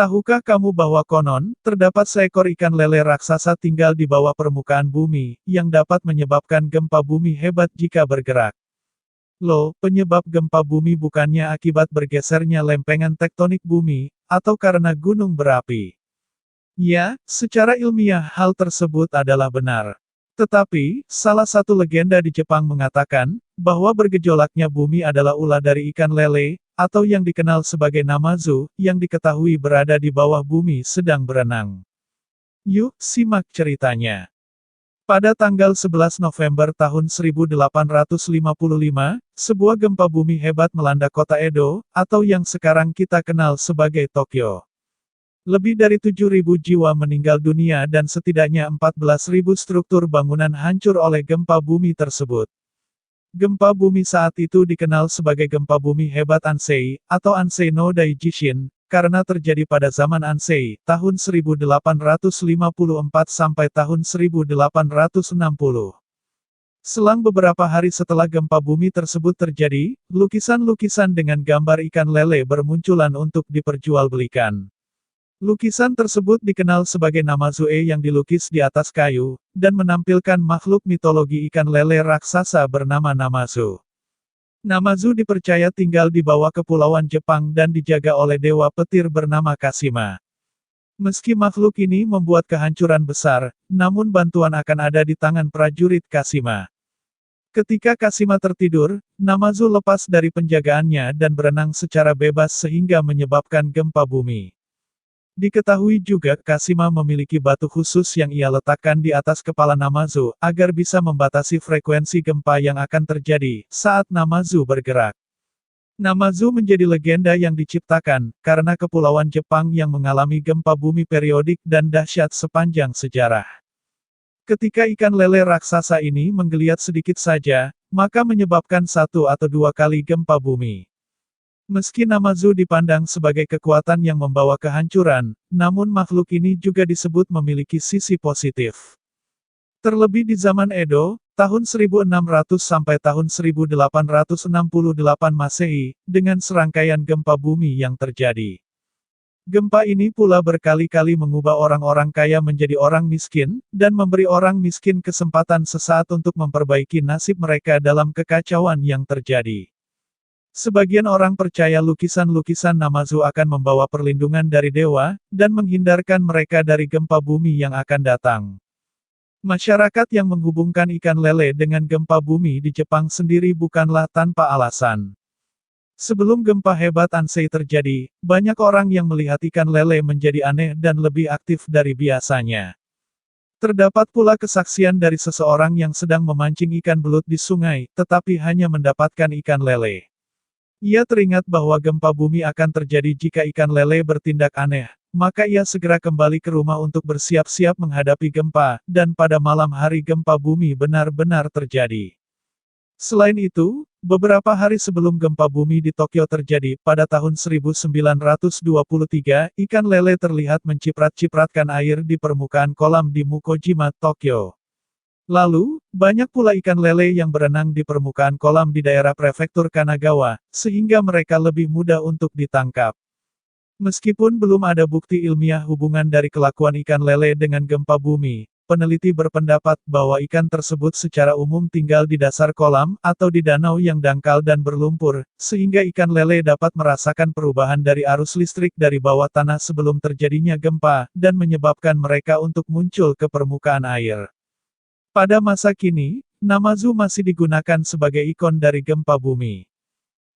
Tahukah kamu bahwa konon, terdapat seekor ikan lele raksasa tinggal di bawah permukaan bumi, yang dapat menyebabkan gempa bumi hebat jika bergerak? Loh, penyebab gempa bumi bukannya akibat bergesernya lempengan tektonik bumi, atau karena gunung berapi. Ya, secara ilmiah hal tersebut adalah benar. Tetapi, salah satu legenda di Jepang mengatakan, bahwa bergejolaknya bumi adalah ulah dari ikan lele, atau yang dikenal sebagai Namazu, yang diketahui berada di bawah bumi sedang berenang. Yuk, simak ceritanya. Pada tanggal 11 November tahun 1855, sebuah gempa bumi hebat melanda kota Edo, atau yang sekarang kita kenal sebagai Tokyo. Lebih dari 7.000 jiwa meninggal dunia dan setidaknya 14.000 struktur bangunan hancur oleh gempa bumi tersebut. Gempa bumi saat itu dikenal sebagai gempa bumi hebat Ansei, atau Ansei no Daijishin, karena terjadi pada zaman Ansei, tahun 1854 sampai tahun 1860. Selang beberapa hari setelah gempa bumi tersebut terjadi, lukisan-lukisan dengan gambar ikan lele bermunculan untuk diperjualbelikan. Lukisan tersebut dikenal sebagai Namazu-e yang dilukis di atas kayu, dan menampilkan makhluk mitologi ikan lele raksasa bernama Namazu. Namazu dipercaya tinggal di bawah kepulauan Jepang dan dijaga oleh dewa petir bernama Kashima. Meski makhluk ini membuat kehancuran besar, namun bantuan akan ada di tangan prajurit Kashima. Ketika Kashima tertidur, Namazu lepas dari penjagaannya dan berenang secara bebas sehingga menyebabkan gempa bumi. Diketahui juga Kashima memiliki batu khusus yang ia letakkan di atas kepala Namazu, agar bisa membatasi frekuensi gempa yang akan terjadi saat Namazu bergerak. Namazu menjadi legenda yang diciptakan, karena kepulauan Jepang yang mengalami gempa bumi periodik dan dahsyat sepanjang sejarah. Ketika ikan lele raksasa ini menggeliat sedikit saja, maka menyebabkan 1 atau 2 kali gempa bumi. Meski Namazu dipandang sebagai kekuatan yang membawa kehancuran, namun makhluk ini juga disebut memiliki sisi positif. Terlebih di zaman Edo, tahun 1600 sampai tahun 1868 Masehi, dengan serangkaian gempa bumi yang terjadi. Gempa ini pula berkali-kali mengubah orang-orang kaya menjadi orang miskin, dan memberi orang miskin kesempatan sesaat untuk memperbaiki nasib mereka dalam kekacauan yang terjadi. Sebagian orang percaya lukisan-lukisan Namazu akan membawa perlindungan dari dewa, dan menghindarkan mereka dari gempa bumi yang akan datang. Masyarakat yang menghubungkan ikan lele dengan gempa bumi di Jepang sendiri bukanlah tanpa alasan. Sebelum gempa hebat Ansei terjadi, banyak orang yang melihat ikan lele menjadi aneh dan lebih aktif dari biasanya. Terdapat pula kesaksian dari seseorang yang sedang memancing ikan belut di sungai, tetapi hanya mendapatkan ikan lele. Ia teringat bahwa gempa bumi akan terjadi jika ikan lele bertindak aneh, maka ia segera kembali ke rumah untuk bersiap-siap menghadapi gempa, dan pada malam hari gempa bumi benar-benar terjadi. Selain itu, beberapa hari sebelum gempa bumi di Tokyo terjadi, pada tahun 1923, ikan lele terlihat menciprat-cipratkan air di permukaan kolam di Mukojima, Tokyo. Lalu, banyak pula ikan lele yang berenang di permukaan kolam di daerah prefektur Kanagawa, sehingga mereka lebih mudah untuk ditangkap. Meskipun belum ada bukti ilmiah hubungan dari kelakuan ikan lele dengan gempa bumi, peneliti berpendapat bahwa ikan tersebut secara umum tinggal di dasar kolam, atau di danau yang dangkal dan berlumpur, sehingga ikan lele dapat merasakan perubahan dari arus listrik dari bawah tanah sebelum terjadinya gempa, dan menyebabkan mereka untuk muncul ke permukaan air. Pada masa kini, Namazu masih digunakan sebagai ikon dari gempa bumi.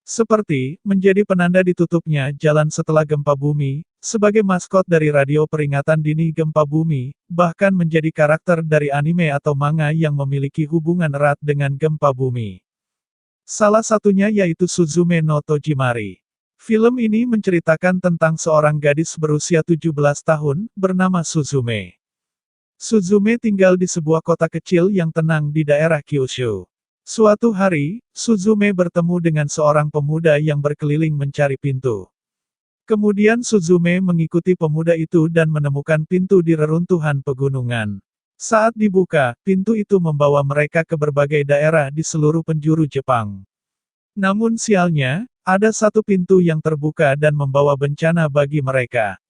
Seperti, menjadi penanda ditutupnya jalan setelah gempa bumi, sebagai maskot dari radio peringatan dini gempa bumi, bahkan menjadi karakter dari anime atau manga yang memiliki hubungan erat dengan gempa bumi. Salah satunya yaitu Suzume no Tojimari. Film ini menceritakan tentang seorang gadis berusia 17 tahun, bernama Suzume. Suzume tinggal di sebuah kota kecil yang tenang di daerah Kyushu. Suatu hari, Suzume bertemu dengan seorang pemuda yang berkeliling mencari pintu. Kemudian Suzume mengikuti pemuda itu dan menemukan pintu di reruntuhan pegunungan. Saat dibuka, pintu itu membawa mereka ke berbagai daerah di seluruh penjuru Jepang. Namun sialnya, ada satu pintu yang terbuka dan membawa bencana bagi mereka.